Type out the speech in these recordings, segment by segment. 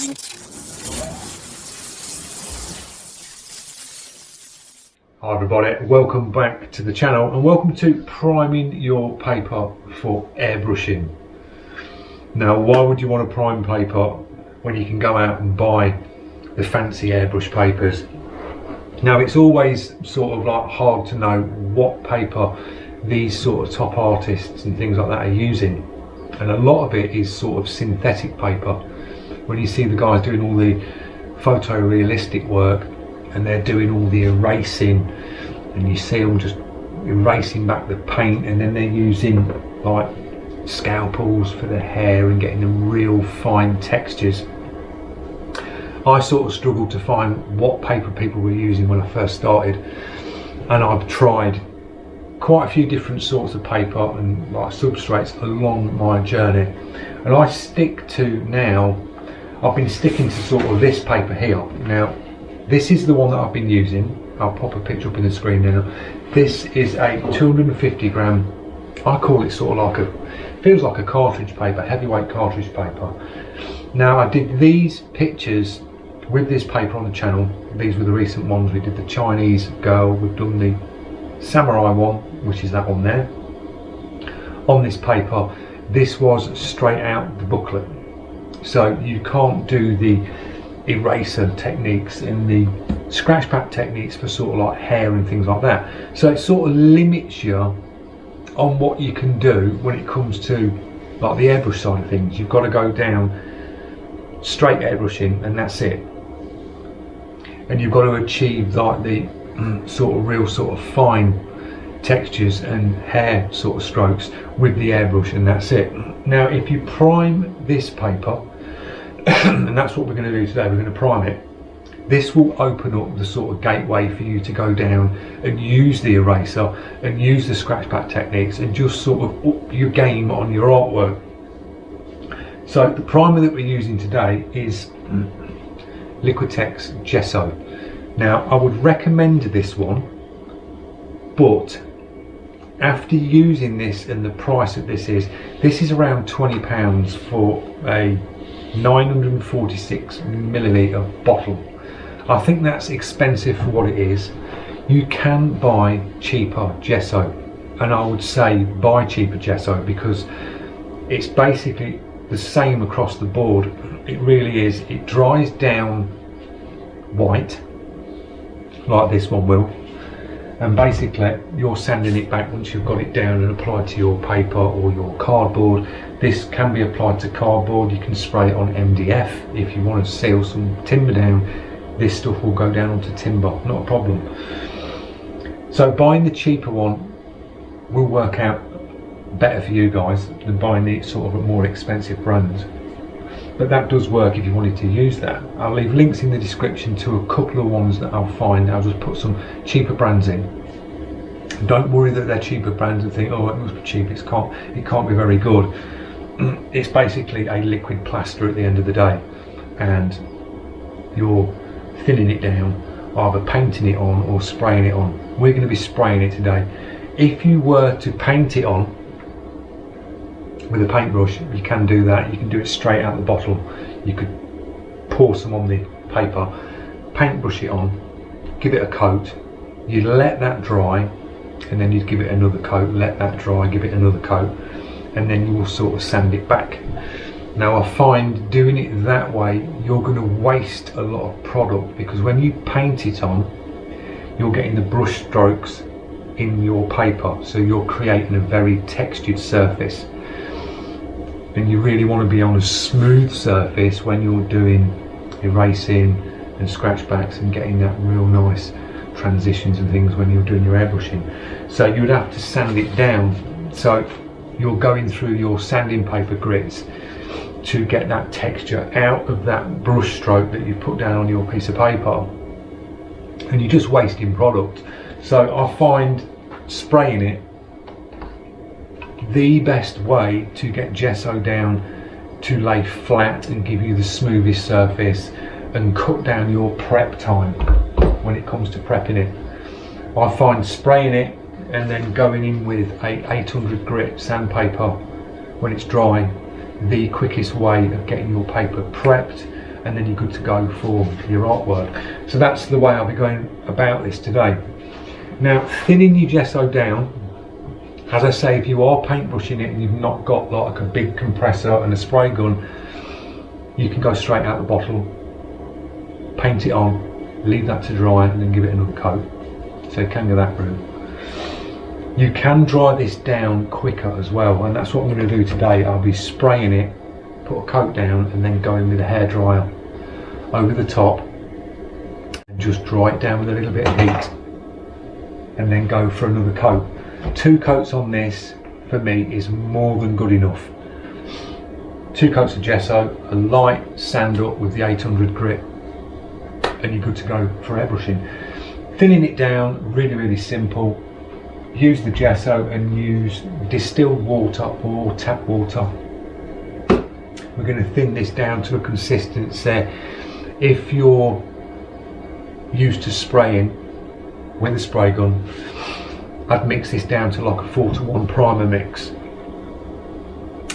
Hi everybody, welcome back to the channel and welcome to priming your paper for airbrushing. Now, why would you want to prime paper when you can go out and buy the fancy airbrush papers? Now, it's always sort of like hard to know what paper these sort of top artists and things like that are using, and a lot of it is sort of synthetic paper. When you see the guys doing all the photorealistic work and they're doing all the erasing, and you see them just erasing back the paint, and then they're using like scalpels for the hair and getting the real fine textures. I sort of struggled to find what paper people were using when I first started, and I've tried quite a few different sorts of paper and like substrates along my journey, and I stick to now, I've been sticking to sort of this paper here. Now, this is the one that I've been using. I'll pop a picture up in the screen now. This is a 250 gram, I call it sort of like a, feels like a cartridge paper, heavyweight cartridge paper. Now, I did these pictures with this paper on the channel. These were the recent ones. We did the Chinese girl, we've done the samurai one, which is that one there. On this paper, this was straight out the booklet. So you can't do the eraser techniques and the scratch pack techniques for sort of like hair and things like that. So it sort of limits you on what you can do when it comes to like the airbrush side of things. You've got to go down straight airbrushing and that's it. And you've got to achieve like the sort of real sort of fine textures and hair sort of strokes with the airbrush, and that's it. Now, if you prime this paper, and that's what we're going to do today, we're going to prime it. This will open up the sort of gateway for you to go down and use the eraser and use the scratch pack techniques and just sort of up your game on your artwork. So the primer that we're using today is Liquitex Gesso. Now, I would recommend this one, but after using this and the price that this is around £20 for a 946 milliliter bottle. I think that's expensive for what it is. You can buy cheaper gesso, and I would say buy cheaper gesso because it's basically the same across the board. It really is. It dries down white like this one will, and basically you're sanding it back once you've got it down and applied to your paper or your cardboard. This can be applied to cardboard. You can spray it on MDF if you want to seal some timber down. This stuff will go down onto timber, not a problem. So buying the cheaper one will work out better for you guys than buying the sort of more expensive brands. But that does work if you wanted to use that. I'll leave links in the description to a couple of ones that I'll find. I'll just put some cheaper brands in. Don't worry that they're cheaper brands and think, oh, it must be cheap, it can't be very good. It's basically a liquid plaster at the end of the day, and you're thinning it down, either painting it on or spraying it on. We're going to be spraying it today. If you were to paint it on with a paintbrush, you can do that. You can do it straight out the bottle. You could pour some on the paper, paintbrush it on, give it a coat, you'd let that dry, and then you'd give it another coat, let that dry, give it another coat, and then you will sort of sand it back. Now, I find doing it that way, you're going to waste a lot of product, because when you paint it on, you're getting the brush strokes in your paper, so you're creating a very textured surface, and you really want to be on a smooth surface when you're doing erasing and scratch backs and getting that real nice transitions and things when you're doing your airbrushing. So you would have to sand it down, so you're going through your sanding paper grits to get that texture out of that brush stroke that you put down on your piece of paper, and you're just wasting product. So I find spraying it the best way to get gesso down to lay flat and give you the smoothest surface and cut down your prep time when it comes to prepping it. I find spraying it and then going in with a 800 grit sandpaper when it's dry the quickest way of getting your paper prepped and then you're good to go for your artwork. So that's the way I'll be going about this today. Now, thinning your gesso down, as I say, if you are paintbrushing it and you've not got like a big compressor and a spray gun, you can go straight out the bottle, paint it on, leave that to dry, and then give it another coat. So you can go that route. You can dry this down quicker as well, and that's what I'm going to do today. I'll be spraying it, put a coat down, and then go in with a hairdryer over the top and just dry it down with a little bit of heat, and then go for another coat. 2 coats on this for me is more than good enough. 2 coats of gesso, a light sand up with the 800 grit, and you're good to go for airbrushing. Thinning it down, really simple. Use the gesso and use distilled water or tap water. We're going to thin this down to a consistency. If you're used to spraying with a spray gun, I'd mix this down to like a 4:1 primer mix.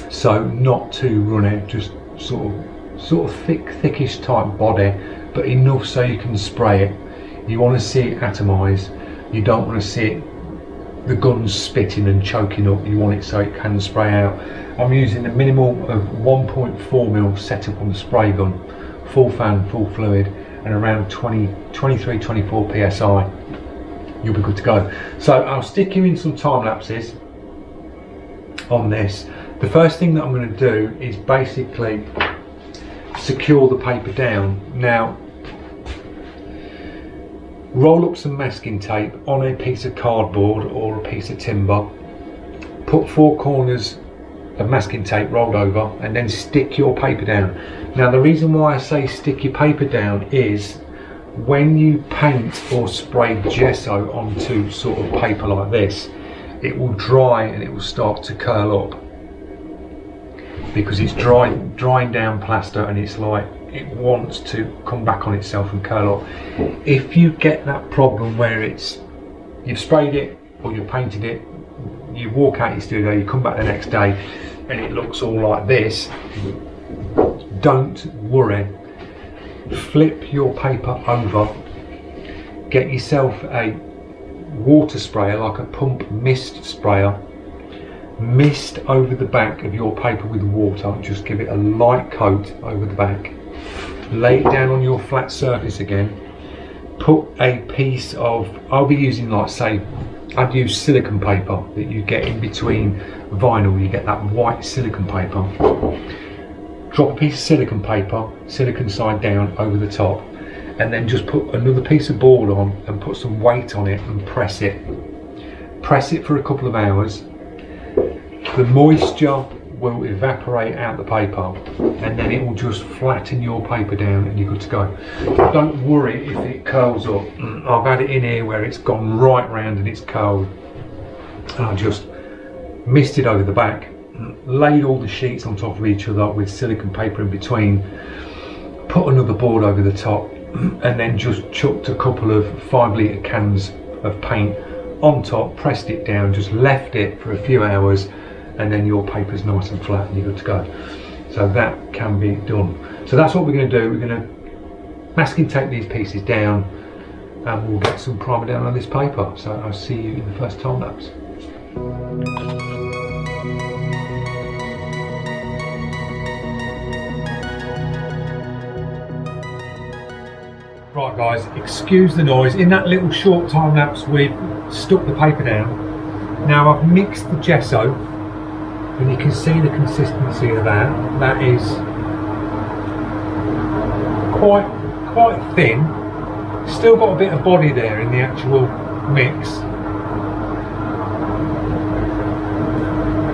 So not too runny, just sort of thickish type body, but enough so you can spray it. You want to see it atomise. You don't want to see it, the gun spitting and choking up. You want it so it can spray out. I'm using a minimal of 1.4mm setup on the spray gun, full fan, full fluid, and around 23-24 psi. You'll be good to go. So I'll stick you in some time lapses on this. The first thing that I'm going to do is basically secure the paper down. Now, roll up some masking tape on a piece of cardboard or a piece of timber, put 4 corners of masking tape rolled over, and then stick your paper down. Now, the reason why I say stick your paper down is when you paint or spray gesso onto sort of paper like this, it will dry and it will start to curl up, because it's drying down plaster, and it's like it wants to come back on itself and curl up. If you get that problem where you've sprayed it or you've painted it, you walk out your studio, you come back the next day and it looks all like this, don't worry. Flip your paper over, get yourself a water sprayer, like a pump mist sprayer, mist over the back of your paper with water, just give it a light coat over the back, lay it down on your flat surface again, put a piece of, I'll be using, like, say, I'd use silicone paper that you get in between vinyl, you get that white silicone paper. Drop a piece of silicone paper, silicone side down, over the top, and then just put another piece of board on and put some weight on it and press it. Press it for a couple of hours. The moisture will evaporate out the paper, and then it will just flatten your paper down and you're good to go. Don't worry if it curls up. I've had it in here where it's gone right round and it's curled, and I just misted over the back, laid all the sheets on top of each other with silicone paper in between, put another board over the top, and then just chucked a couple of 5-litre cans of paint on top, pressed it down, just left it for a few hours, and then your paper's nice and flat and you're good to go. So that can be done. So that's what we're going to do. We're going to masking tape these pieces down, and we'll get some primer down on this paper. So I'll see you in the first time lapse. Right guys, excuse the noise. In that little short time lapse we've stuck the paper down. Now I've mixed the gesso, and you can see the consistency of that. That is quite thin. Still got a bit of body there in the actual mix.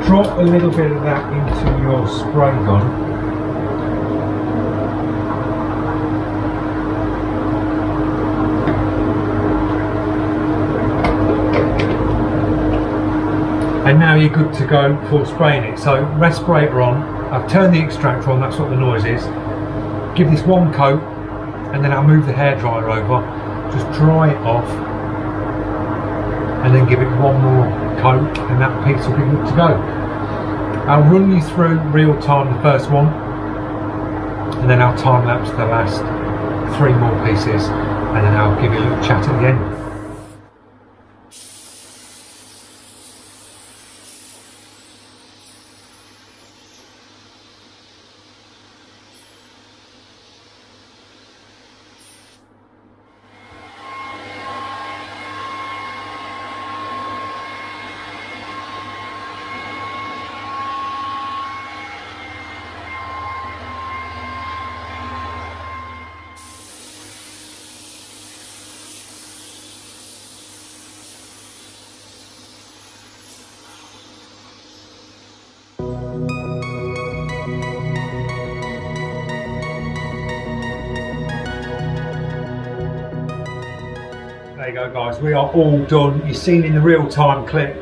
Drop a little bit of that into your spray gun. And now you're good to go for spraying it. So respirator on, I've turned the extractor on, that's what the noise is. Give this one coat, and then I'll move the hairdryer over, just dry it off, and then give it one more coat, and that piece will be good to go. I'll run you through real time the first one, and then I'll time lapse the last 3 more pieces, and then I'll give you a little chat at the end. There you go guys, we are all done. You've seen in the real-time clip,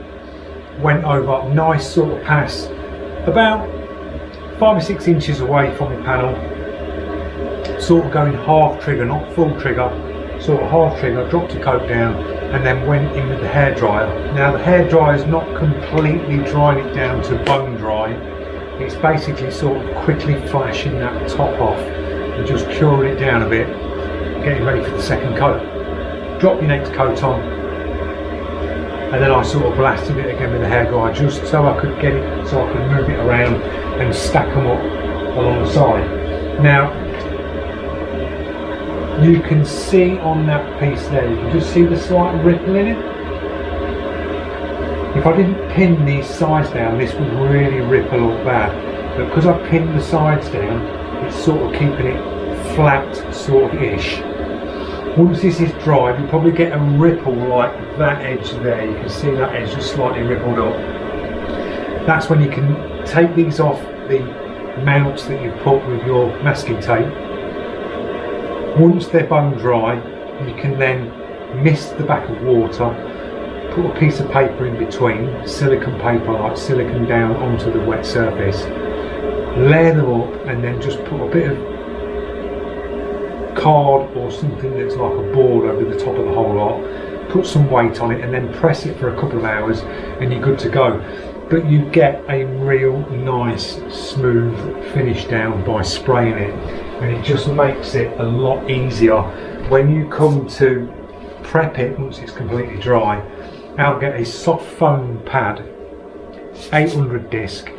went over nice sort of pass, about 5 or 6 inches away from the panel, sort of going half trigger, not full trigger, sort of half trigger, dropped the coat down and then went in with the hairdryer. Now the hairdryer is not completely drying it down to bone dry, it's basically sort of quickly flashing that top off and just curing it down a bit, getting ready for the second coat. Drop your next coat on, and then I sort of blasted it again with the hairdryer just so I could get it, so I could move it around and stack them up along the side. Now you can see on that piece there, you can just see the slight ripple in it. If I didn't pin these sides down, this would really ripple up bad, but because I pinned the sides down, it's sort of keeping it flat sort of ish. Once this is dry, you'll probably get a ripple like that edge there. You can see that edge just slightly rippled up. That's when you can take these off the mounts that you've put with your masking tape. Once they're bone dry, you can then mist the back of water, put a piece of paper in between, silicone paper, like silicone down onto the wet surface, layer them up, and then just put a bit of card or something that's like a board over the top of the whole lot, put some weight on it and then press it for a couple of hours and you're good to go. But you get a real nice smooth finish down by spraying it, and it just makes it a lot easier when you come to prep it. Once it's completely dry, I'll get a soft foam pad, 800 disc,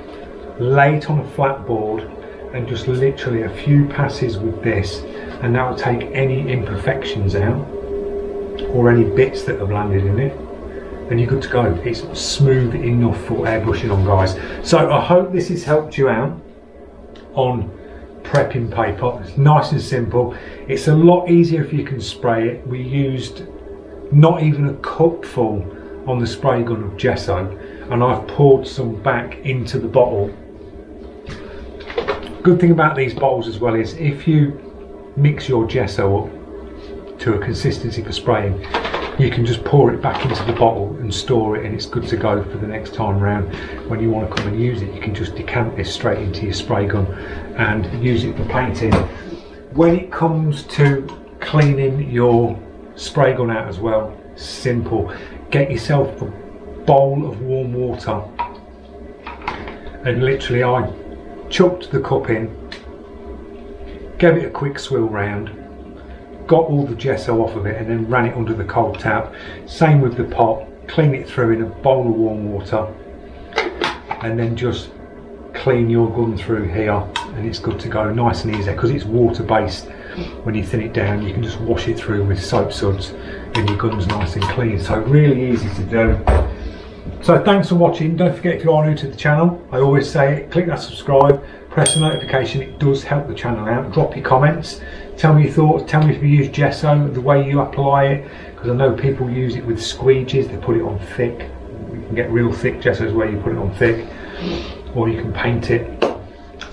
lay it on a flat board and just literally a few passes with this, and that will take any imperfections out or any bits that have landed in it, and you're good to go. It's smooth enough for airbrushing on, guys. So I hope this has helped you out on prepping paper. It's nice and simple. It's a lot easier if you can spray it. We used not even a cupful on the spray gun of gesso, and I've poured some back into the bottle. Good thing about these bottles as well is if you mix your gesso up to a consistency for spraying, you can just pour it back into the bottle and store it, and it's good to go for the next time round. When you want to come and use it, you can just decant this straight into your spray gun and use it for painting. When it comes to cleaning your spray gun out as well, simple. Get yourself a bowl of warm water, and literally I chucked the cup in, gave it a quick swill round, got all the gesso off of it, and then ran it under the cold tap. Same with the pot, clean it through in a bowl of warm water, and then just clean your gun through here, and it's good to go. Nice and easy because it's water based. When you thin it down, you can just wash it through with soap suds and your gun's nice and clean. So really easy to do. So thanks for watching. Don't forget, if you are new to the channel, I always say it, click that subscribe, press the notification. It does help the channel out. Drop your comments, tell me your thoughts, tell me if you use gesso, the way you apply it, because I know people use it with squeegees. They put it on thick. You can get real thick gessos where you put it on thick, or you can paint it,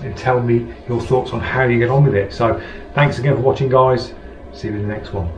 and tell me your thoughts on how you get on with it. So thanks again for watching, guys. See you in the next one.